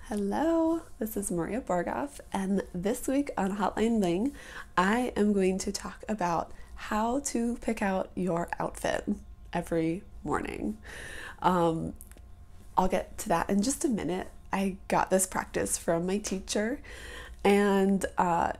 Hello, this is Maria Borgoff, and this week on Hotline Bling, I am going to talk about how to pick out your outfit every morning. Um, I'll get to that in just a minute. I got this practice from my teacher, and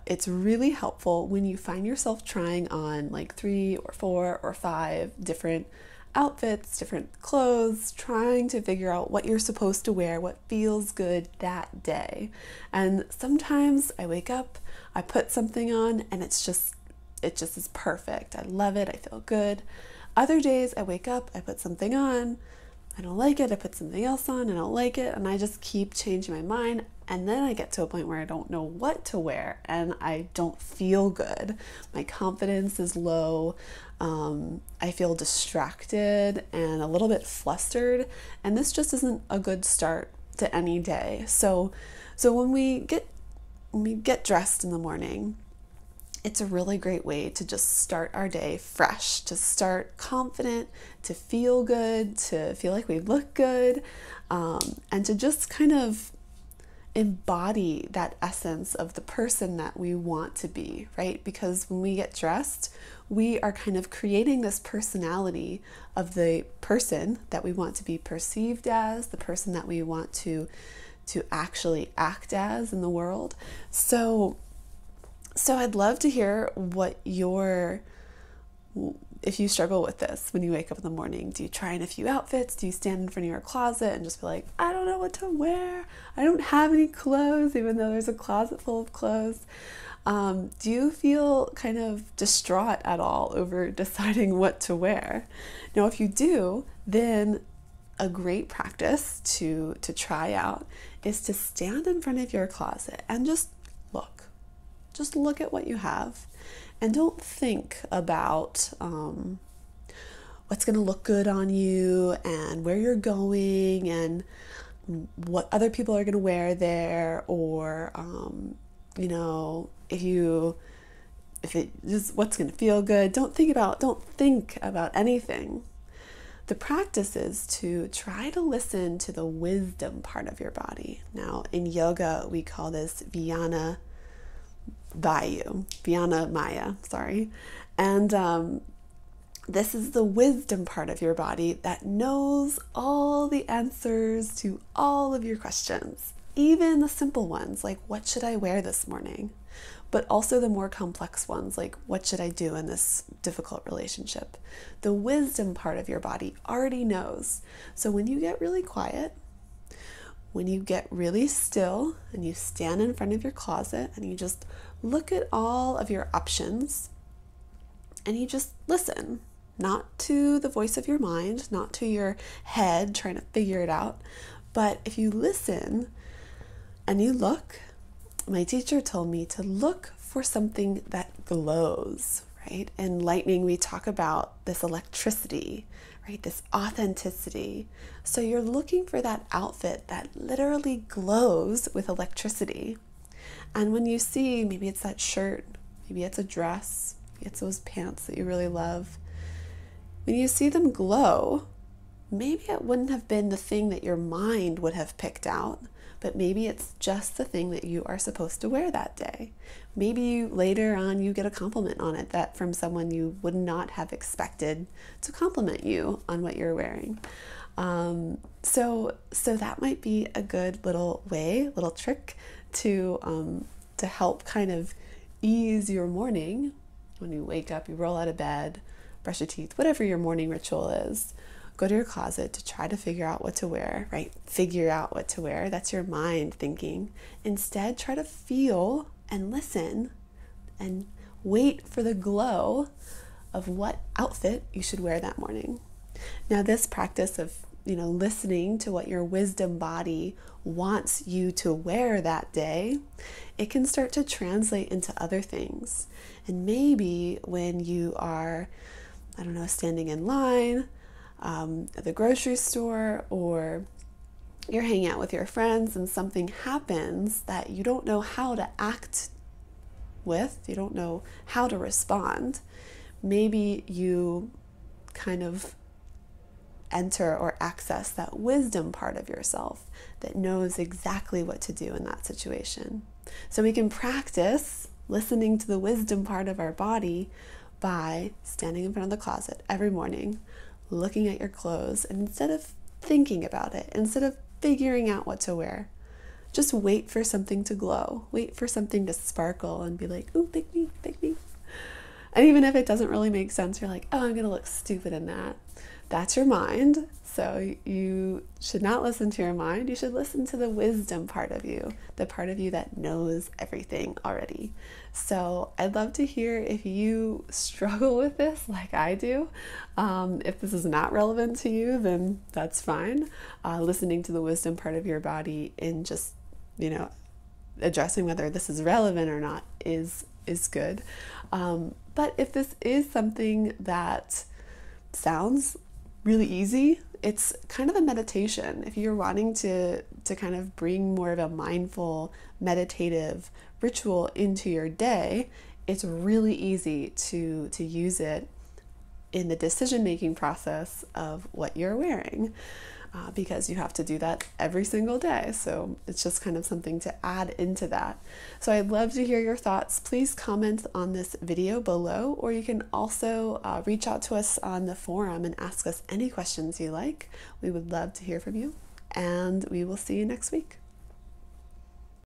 it's really helpful when you find yourself trying on like 3 or 4 or 5 different outfits, different clothes, trying to figure out what you're supposed to wear, what feels good that day. And sometimes I wake up, I put something on, and it just is perfect. I love it. I feel good. Other days I wake up, I put something on, I don't like it, I put something else on, I don't like it, and I just keep changing my mind. And then I get to a point where I don't know what to wear and I don't feel good. My confidence is low. I feel distracted and a little bit flustered, and this just isn't a good start to any day. So when we get dressed in the morning, it's a really great way to just start our day fresh, to start confident, to feel good, to feel like we look good, and to just kind of embody that essence of the person that we want to be, right? Because when we get dressed, we are kind of creating this personality of the person that we want to be perceived as, the person that we want to actually act as in the world. So I'd love to hear if you struggle with this when you wake up in the morning. Do you try on a few outfits? Do you stand in front of your closet and just be like, I don't know what to wear. I don't have any clothes, even though there's a closet full of clothes. Do you feel kind of distraught at all over deciding what to wear? Now, if you do, then a great practice to try out is to stand in front of your closet and just look. Just look at what you have and don't think about what's going to look good on you and where you're going and what other people are going to wear there, or if it just what's going to feel good. Don't think about anything. The practice is to try to listen to the wisdom part of your body. Now, in yoga, we call this Vijana Maya, sorry. And this is the wisdom part of your body that knows all the answers to all of your questions, even the simple ones like, what should I wear this morning? But also the more complex ones like, what should I do in this difficult relationship? The wisdom part of your body already knows. So when you get really quiet, when you get really still and you stand in front of your closet and you just look at all of your options and you just listen, not to the voice of your mind, not to your head trying to figure it out, but if you listen and you look, my teacher told me to look for something that glows, right? In lightning, we talk about this electricity, right? This authenticity. So you're looking for that outfit that literally glows with electricity. And when you see, maybe it's that shirt, maybe it's a dress, maybe it's those pants that you really love. When you see them glow, maybe it wouldn't have been the thing that your mind would have picked out, but maybe it's just the thing that you are supposed to wear that day. Maybe later on you get a compliment on it that from someone you would not have expected to compliment you on what you're wearing. So that might be a good little trick to help kind of ease your morning. When you wake up, you roll out of bed, brush your teeth, whatever your morning ritual is. Go to your closet to try to figure out what to wear, right? Figure out what to wear. That's your mind thinking. Instead, try to feel and listen and wait for the glow of what outfit you should wear that morning. Now, this practice of listening to what your wisdom body wants you to wear that day, it can start to translate into other things. And maybe when you are, standing in line at the grocery store, or you're hanging out with your friends and something happens that you don't know how to act with, you don't know how to respond, maybe you kind of enter or access that wisdom part of yourself that knows exactly what to do in that situation. So we can practice listening to the wisdom part of our body by standing in front of the closet every morning, looking at your clothes, and instead of thinking about it, instead of figuring out what to wear, just wait for something to glow. Wait for something to sparkle and be like, ooh, pick me, pick me. And even if it doesn't really make sense, you're like, oh, I'm going to look stupid in that. That's your mind. So you should not listen to your mind. You should listen to the wisdom part of you, the part of you that knows everything already. So I'd love to hear if you struggle with this like I do. If this is not relevant to you, then that's fine. Listening to the wisdom part of your body and just, addressing whether this is relevant or not is good. But if this is something that sounds really easy, it's kind of a meditation. If you're wanting to kind of bring more of a mindful, meditative ritual into your day, it's really easy to use it in the decision-making process of what you're wearing. Because you have to do that every single day. So it's just kind of something to add into that. So I'd love to hear your thoughts. Please comment on this video below, or you can also reach out to us on the forum and ask us any questions you like. We would love to hear from you, and we will see you next week.